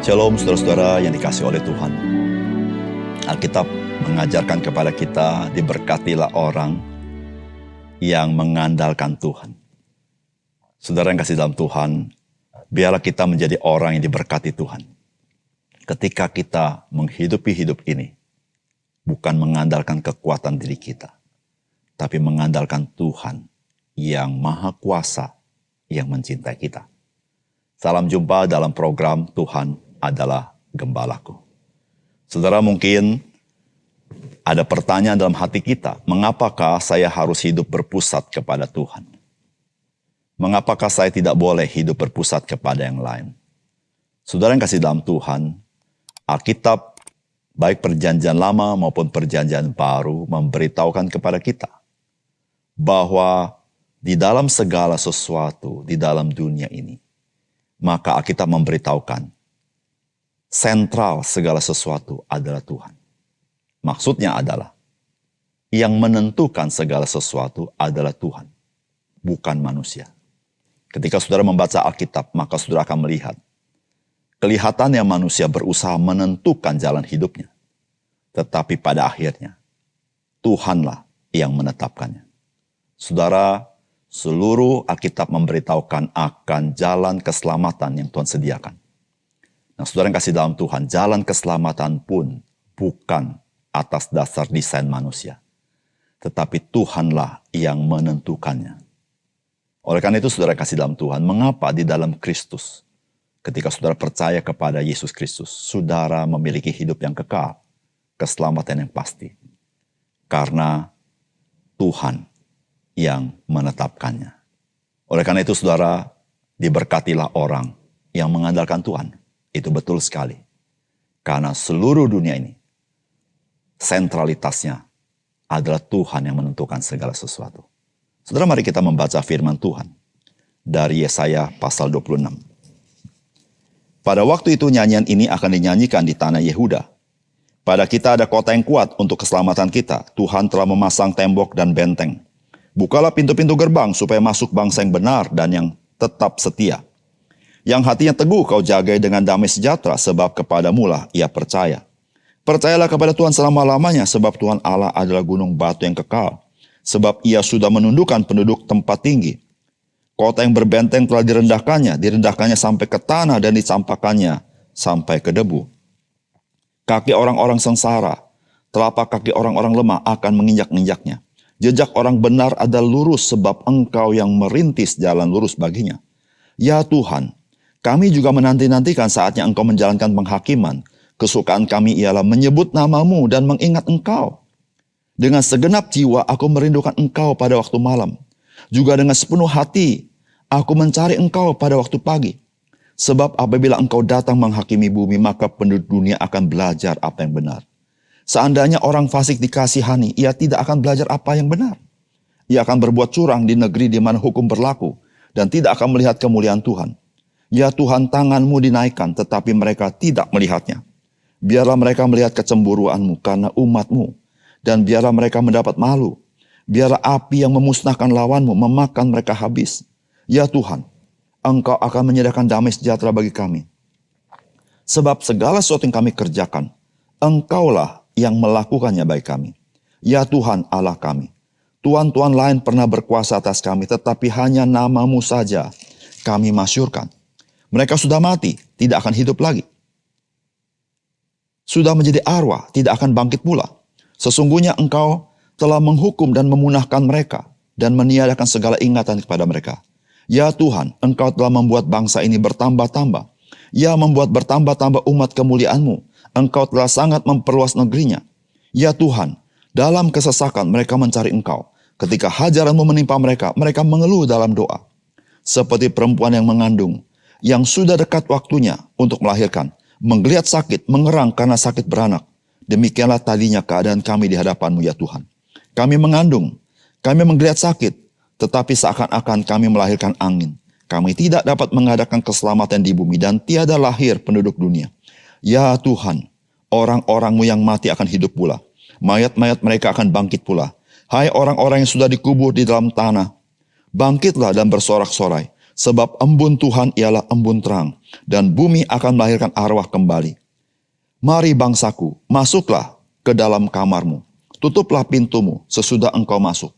Shalom saudara-saudara yang dikasihi oleh Tuhan. Alkitab mengajarkan kepada kita, diberkatilah orang yang mengandalkan Tuhan. Saudara yang kasih dalam Tuhan, biarlah kita menjadi orang yang diberkati Tuhan. Ketika kita menghidupi hidup ini, bukan mengandalkan kekuatan diri kita, tapi mengandalkan Tuhan yang Maha Kuasa yang mencintai kita. Salam jumpa dalam program Tuhan adalah Gembalaku. Saudara, mungkin ada pertanyaan dalam hati kita, mengapakah saya harus hidup berpusat kepada Tuhan? Mengapakah saya tidak boleh hidup berpusat kepada yang lain? Saudara yang kasih dalam Tuhan, Alkitab baik perjanjian lama maupun perjanjian baru memberitahukan kepada kita bahwa di dalam segala sesuatu di dalam dunia ini, maka Alkitab memberitahukan sentral segala sesuatu adalah Tuhan. Maksudnya adalah yang menentukan segala sesuatu adalah Tuhan, bukan manusia. Ketika saudara membaca Alkitab, maka saudara akan melihat kelihatannya manusia berusaha menentukan jalan hidupnya. Tetapi pada akhirnya, Tuhanlah yang menetapkannya. Saudara, seluruh Alkitab memberitahukan akan jalan keselamatan yang Tuhan sediakan. Nah, saudara yang kasih dalam Tuhan, jalan keselamatan pun bukan atas dasar desain manusia. Tetapi Tuhanlah yang menentukannya. Oleh karena itu, saudara yang kasih dalam Tuhan, mengapa di dalam Kristus, ketika saudara percaya kepada Yesus Kristus, saudara memiliki hidup yang kekal, keselamatan yang pasti. Karena Tuhan yang menetapkannya. Oleh karena itu, saudara, diberkatilah orang yang mengandalkan Tuhan. Itu betul sekali. Karena seluruh dunia ini, sentralitasnya adalah Tuhan yang menentukan segala sesuatu. Saudara, mari kita membaca firman Tuhan dari Yesaya pasal 26. Pada waktu itu nyanyian ini akan dinyanyikan di tanah Yehuda. Pada kita ada kota yang kuat untuk keselamatan kita. Tuhan telah memasang tembok dan benteng. Bukalah pintu-pintu gerbang supaya masuk bangsa yang benar dan yang tetap setia. Yang hatinya teguh kau jagai dengan damai sejahtera, sebab kepadamulah ia percaya. Percayalah kepada Tuhan selama-lamanya, sebab Tuhan Allah adalah gunung batu yang kekal. Sebab ia sudah menundukkan penduduk tempat tinggi. Kota yang berbenteng telah direndahkannya sampai ke tanah dan dicampakkannya sampai ke debu. Kaki orang-orang sengsara, telapak kaki orang-orang lemah akan menginjak-injaknya. Jejak orang benar adalah lurus, sebab Engkau yang merintis jalan lurus baginya. Ya Tuhan, kami juga menanti-nantikan saatnya Engkau menjalankan penghakiman. Kesukaan kami ialah menyebut nama-Mu dan mengingat Engkau. Dengan segenap jiwa aku merindukan Engkau pada waktu malam. Juga dengan sepenuh hati aku mencari Engkau pada waktu pagi. Sebab apabila Engkau datang menghakimi bumi, maka penduduk dunia akan belajar apa yang benar. Seandainya orang fasik dikasihani, ia tidak akan belajar apa yang benar. Ia akan berbuat curang di negeri di mana hukum berlaku dan tidak akan melihat kemuliaan Tuhan. Ya Tuhan, tangan-Mu dinaikkan, tetapi mereka tidak melihatnya. Biarlah mereka melihat kecemburuan-Mu karena umat-Mu, dan biarlah mereka mendapat malu. Biarlah api yang memusnahkan lawan-Mu memakan mereka habis. Ya Tuhan, Engkau akan menyediakan damai sejahtera bagi kami. Sebab segala sesuatu yang kami kerjakan, Engkaulah yang melakukannya bagi kami. Ya Tuhan Allah kami, tuan-tuan lain pernah berkuasa atas kami, tetapi hanya nama-Mu saja kami masyurkan. Mereka sudah mati, tidak akan hidup lagi. Sudah menjadi arwah, tidak akan bangkit pula. Sesungguhnya Engkau telah menghukum dan memunahkan mereka, dan meniadakan segala ingatan kepada mereka. Ya Tuhan, Engkau telah membuat bangsa ini bertambah-tambah. Ya, membuat bertambah-tambah umat kemuliaan-Mu. Engkau telah sangat memperluas negerinya. Ya Tuhan, dalam kesesakan mereka mencari Engkau. Ketika hajaran-Mu menimpa mereka, mereka mengeluh dalam doa. Seperti perempuan yang mengandung, yang sudah dekat waktunya untuk melahirkan, menggeliat sakit, mengerang karena sakit beranak. Demikianlah tadinya keadaan kami di hadapan-Mu, ya Tuhan. Kami mengandung, kami menggeliat sakit, tetapi seakan-akan kami melahirkan angin. Kami tidak dapat mengadakan keselamatan di bumi, dan tiada lahir penduduk dunia. Ya Tuhan, orang-orang-Mu yang mati akan hidup pula. Mayat-mayat mereka akan bangkit pula. Hai orang-orang yang sudah dikubur di dalam tanah, bangkitlah dan bersorak-sorai. Sebab embun Tuhan ialah embun terang, dan bumi akan melahirkan arwah kembali. Mari bangsaku, masuklah ke dalam kamarmu. Tutuplah pintumu sesudah engkau masuk.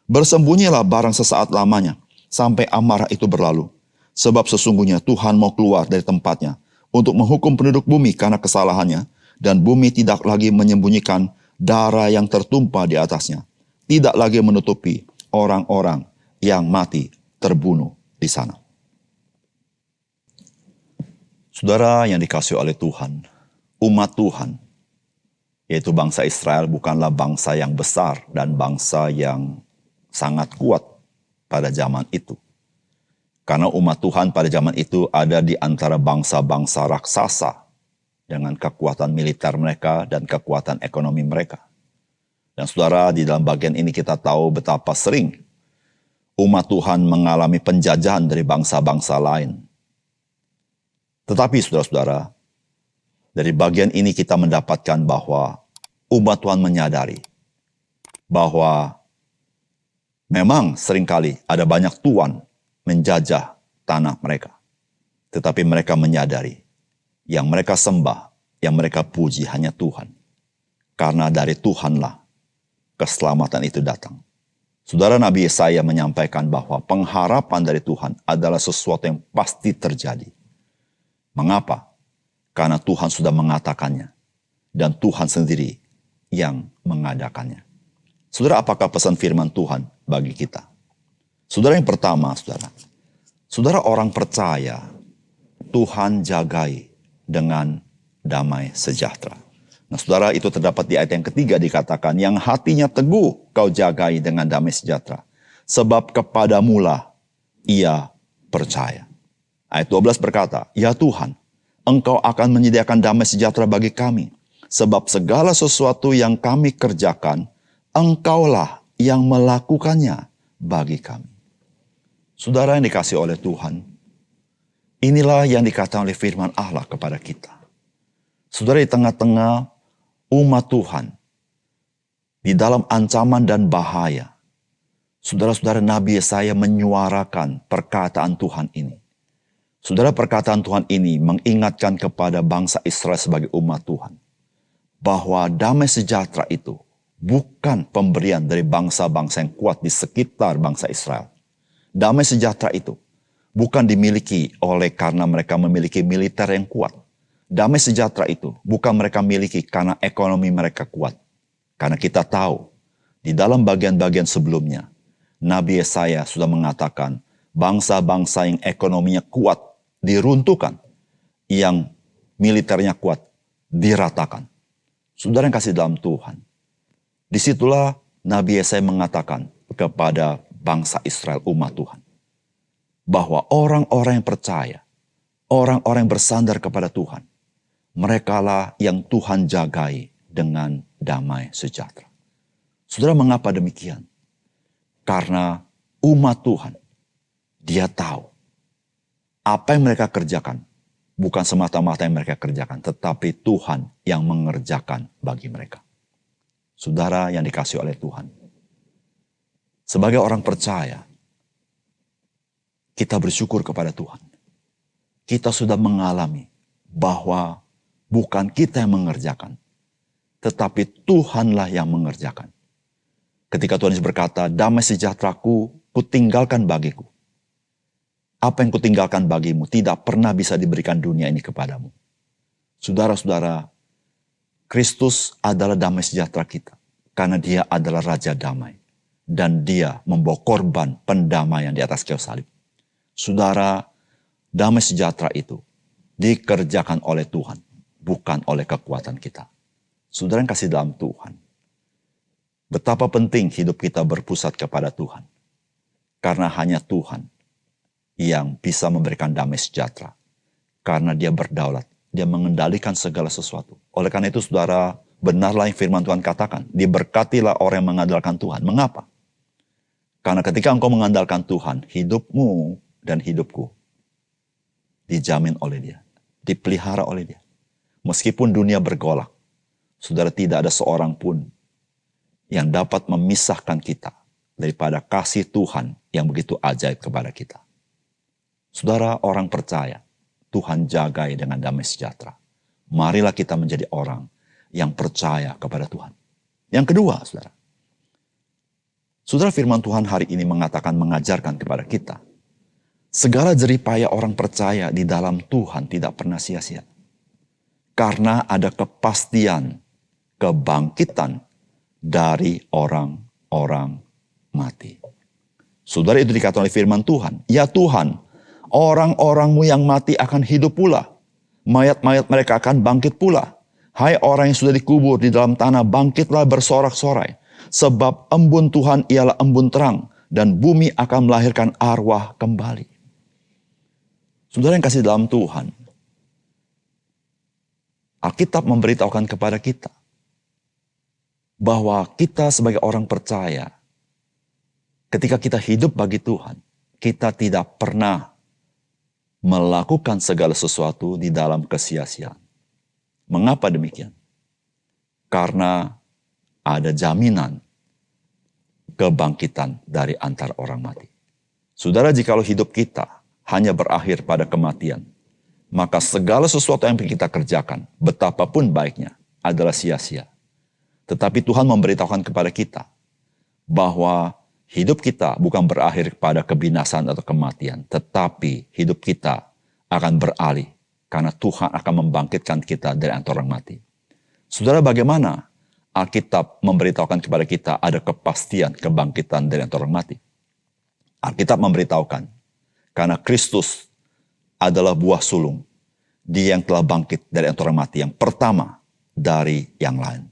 Bersembunyilah barang sesaat lamanya, sampai amarah itu berlalu. Sebab sesungguhnya Tuhan mau keluar dari tempatnya untuk menghukum penduduk bumi karena kesalahannya, dan bumi tidak lagi menyembunyikan darah yang tertumpah di atasnya. Tidak lagi menutupi orang-orang yang mati terbunuh di sana. Saudara yang dikasihi oleh Tuhan, umat Tuhan, yaitu bangsa Israel, bukanlah bangsa yang besar dan bangsa yang sangat kuat pada zaman itu. Karena umat Tuhan pada zaman itu ada di antara bangsa-bangsa raksasa dengan kekuatan militer mereka dan kekuatan ekonomi mereka. Dan saudara, di dalam bagian ini kita tahu betapa sering umat Tuhan mengalami penjajahan dari bangsa-bangsa lain. Tetapi saudara-saudara, dari bagian ini kita mendapatkan bahwa umat Tuhan menyadari bahwa memang seringkali ada banyak tuan menjajah tanah mereka. Tetapi mereka menyadari yang mereka sembah, yang mereka puji hanya Tuhan. Karena dari Tuhanlah keselamatan itu datang. Saudara, Nabi Yesaya menyampaikan bahwa pengharapan dari Tuhan adalah sesuatu yang pasti terjadi. Mengapa? Karena Tuhan sudah mengatakannya. Dan Tuhan sendiri yang mengadakannya. Saudara, apakah pesan firman Tuhan bagi kita? Saudara, yang pertama, saudara orang percaya Tuhan jagai dengan damai sejahtera. Nah, saudara, itu terdapat di ayat yang ketiga dikatakan, yang hatinya teguh kau jagai dengan damai sejahtera, sebab kepadamulah ia percaya. Ayat 12 berkata, ya Tuhan, engkau akan menyediakan damai sejahtera bagi kami, sebab segala sesuatu yang kami kerjakan, engkaulah yang melakukannya bagi kami. Saudara yang dikasihi oleh Tuhan, inilah yang dikatakan oleh firman Allah kepada kita. Saudara, di tengah-tengah umat Tuhan, di dalam ancaman dan bahaya, saudara-saudara, Nabi Yesaya menyuarakan perkataan Tuhan ini. Saudara, perkataan Tuhan ini mengingatkan kepada bangsa Israel sebagai umat Tuhan, bahwa damai sejahtera itu bukan pemberian dari bangsa-bangsa yang kuat di sekitar bangsa Israel. Damai sejahtera itu bukan dimiliki oleh karena mereka memiliki militer yang kuat. Damai sejahtera itu bukan mereka miliki karena ekonomi mereka kuat. Karena kita tahu, di dalam bagian-bagian sebelumnya, Nabi Yesaya sudah mengatakan bangsa-bangsa yang ekonominya kuat diruntuhkan, yang militernya kuat diratakan. Saudara yang kasih dalam Tuhan, disitulah Nabi Yesaya mengatakan kepada bangsa Israel, umat Tuhan, bahwa orang-orang yang percaya, orang-orang yang bersandar kepada Tuhan, merekalah yang Tuhan jagai dengan damai sejahtera. Saudara, mengapa demikian? Karena umat Tuhan, dia tahu apa yang mereka kerjakan bukan semata-mata yang mereka kerjakan, tetapi Tuhan yang mengerjakan bagi mereka. Saudara yang dikasihi oleh Tuhan, sebagai orang percaya, kita bersyukur kepada Tuhan. Kita sudah mengalami bahwa bukan kita yang mengerjakan, tetapi Tuhanlah yang mengerjakan. Ketika Tuhan Yesus berkata, damai sejahteraku kutinggalkan bagiku. Apa yang kutinggalkan bagimu tidak pernah bisa diberikan dunia ini kepadamu. Saudara-saudara, Kristus adalah damai sejahtera kita. Karena dia adalah Raja Damai. Dan dia membawa korban pendamaian di atas kayu salib. Saudara, damai sejahtera itu dikerjakan oleh Tuhan, bukan oleh kekuatan kita. Saudara yang kasih dalam Tuhan, betapa penting hidup kita berpusat kepada Tuhan. Karena hanya Tuhan yang bisa memberikan damai sejahtera. Karena dia berdaulat, dia mengendalikan segala sesuatu. Oleh karena itu, saudara, benarlah yang firman Tuhan katakan, diberkatilah orang yang mengandalkan Tuhan. Mengapa? Karena ketika engkau mengandalkan Tuhan, hidupmu dan hidupku dijamin oleh dia, dipelihara oleh dia. Meskipun dunia bergolak, saudara, tidak ada seorang pun yang dapat memisahkan kita daripada kasih Tuhan yang begitu ajaib kepada kita. Saudara, orang percaya, Tuhan jagai dengan damai sejahtera. Marilah kita menjadi orang yang percaya kepada Tuhan. Yang kedua, saudara, firman Tuhan hari ini mengajarkan kepada kita, segala jeripaya orang percaya di dalam Tuhan tidak pernah sia-sia. Karena ada kepastian kebangkitan dari orang-orang mati. Saudara, itu dikatakan oleh firman Tuhan. Ya Tuhan, orang-orang-Mu yang mati akan hidup pula. Mayat-mayat mereka akan bangkit pula. Hai orang yang sudah dikubur di dalam tanah, bangkitlah bersorak-sorai. Sebab embun Tuhan ialah embun terang, dan bumi akan melahirkan arwah kembali. Saudara yang kasih dalam Tuhan, Alkitab memberitahukan kepada kita bahwa kita sebagai orang percaya, ketika kita hidup bagi Tuhan, kita tidak pernah melakukan segala sesuatu di dalam kesia-siaan. Mengapa demikian? Karena ada jaminan kebangkitan dari antara orang mati. Saudara, jikalau hidup kita hanya berakhir pada kematian, maka segala sesuatu yang kita kerjakan, betapapun baiknya, adalah sia-sia. Tetapi Tuhan memberitahukan kepada kita bahwa hidup kita bukan berakhir pada kebinasan atau kematian, tetapi hidup kita akan beralih karena Tuhan akan membangkitkan kita dari antara orang mati. Saudara, bagaimana Alkitab memberitahukan kepada kita ada kepastian kebangkitan dari antara orang mati? Alkitab memberitahukan karena Kristus adalah buah sulung, Dia yang telah bangkit dari antara orang mati, yang pertama dari yang lain.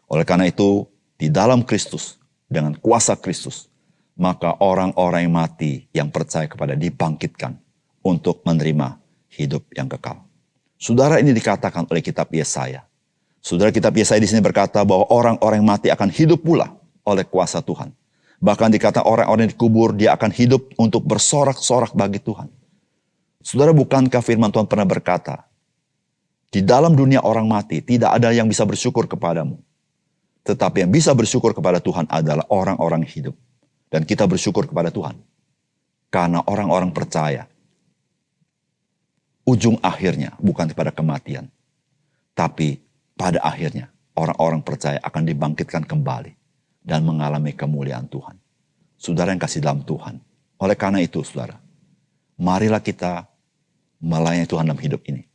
Oleh karena itu, di dalam Kristus, dengan kuasa Kristus, maka orang-orang yang mati yang percaya kepada dibangkitkan untuk menerima hidup yang kekal. Saudara, ini dikatakan oleh kitab Yesaya. Saudara, kitab Yesaya di sini berkata bahwa orang-orang yang mati akan hidup pula oleh kuasa Tuhan. Bahkan dikatakan orang-orang yang dikubur, dia akan hidup untuk bersorak-sorak bagi Tuhan. Saudara, bukankah firman Tuhan pernah berkata, di dalam dunia orang mati tidak ada yang bisa bersyukur kepadamu. Tetapi yang bisa bersyukur kepada Tuhan adalah orang-orang hidup. Dan kita bersyukur kepada Tuhan. Karena orang-orang percaya, ujung akhirnya bukan pada kematian. Tapi pada akhirnya orang-orang percaya akan dibangkitkan kembali dan mengalami kemuliaan Tuhan. Saudara yang kasih dalam Tuhan. Oleh karena itu, saudara, marilah kita melayani Tuhan dalam hidup ini.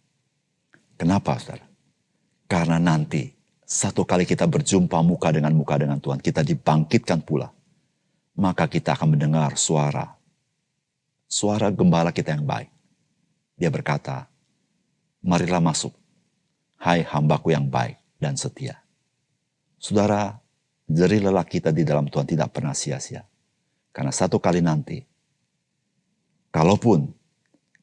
Kenapa, saudara? Karena nanti satu kali kita berjumpa muka dengan Tuhan, kita dibangkitkan pula. Maka kita akan mendengar suara gembala kita yang baik. Dia berkata, marilah masuk, hai hambaku yang baik dan setia. Saudara, jerih lelah kita di dalam Tuhan tidak pernah sia-sia. Karena satu kali nanti, kalaupun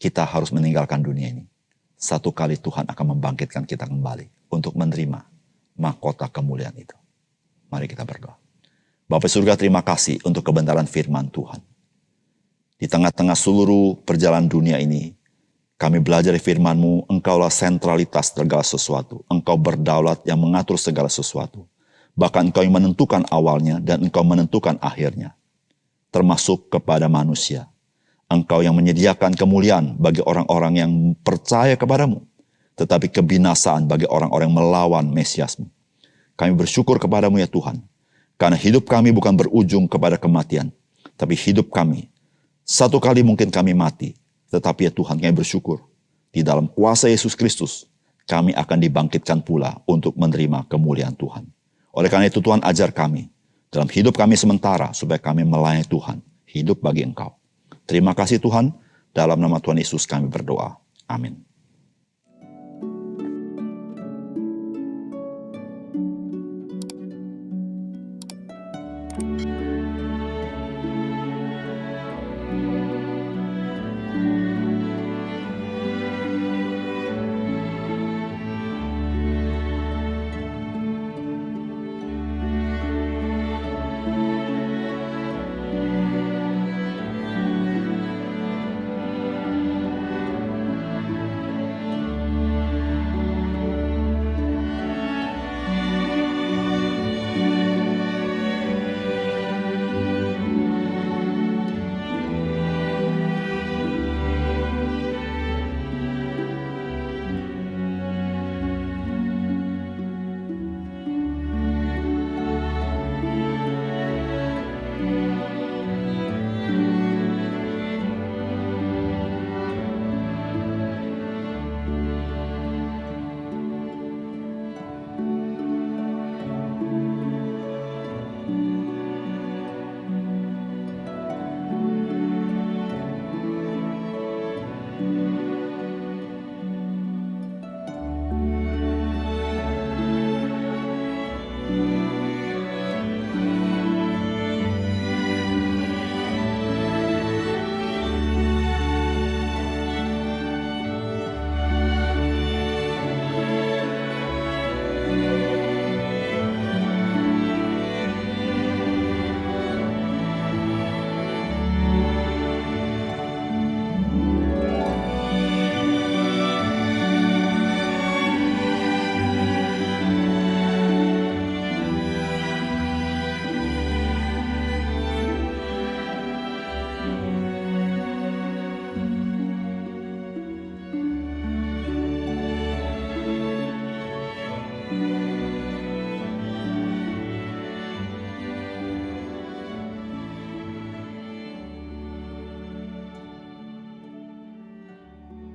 kita harus meninggalkan dunia ini, satu kali Tuhan akan membangkitkan kita kembali untuk menerima mahkota kemuliaan itu. Mari kita berdoa. Bapa surga, terima kasih untuk kebenaran firman Tuhan. Di tengah-tengah seluruh perjalanan dunia ini, kami belajar dari firman-Mu, Engkaulah sentralitas segala sesuatu. Engkau berdaulat yang mengatur segala sesuatu. Bahkan Engkau yang menentukan awalnya dan Engkau menentukan akhirnya. Termasuk kepada manusia. Engkau yang menyediakan kemuliaan bagi orang-orang yang percaya kepadamu. Tetapi kebinasaan bagi orang-orang yang melawan Mesias-Mu. Kami bersyukur kepadamu ya Tuhan. Karena hidup kami bukan berujung kepada kematian. Tapi hidup kami, satu kali mungkin kami mati. Tetapi ya Tuhan, kami bersyukur. Di dalam kuasa Yesus Kristus, kami akan dibangkitkan pula untuk menerima kemuliaan Tuhan. Oleh karena itu Tuhan, ajar kami dalam hidup kami sementara supaya kami melayani Tuhan, hidup bagi Engkau. Terima kasih Tuhan, dalam nama Tuhan Yesus kami berdoa. Amin.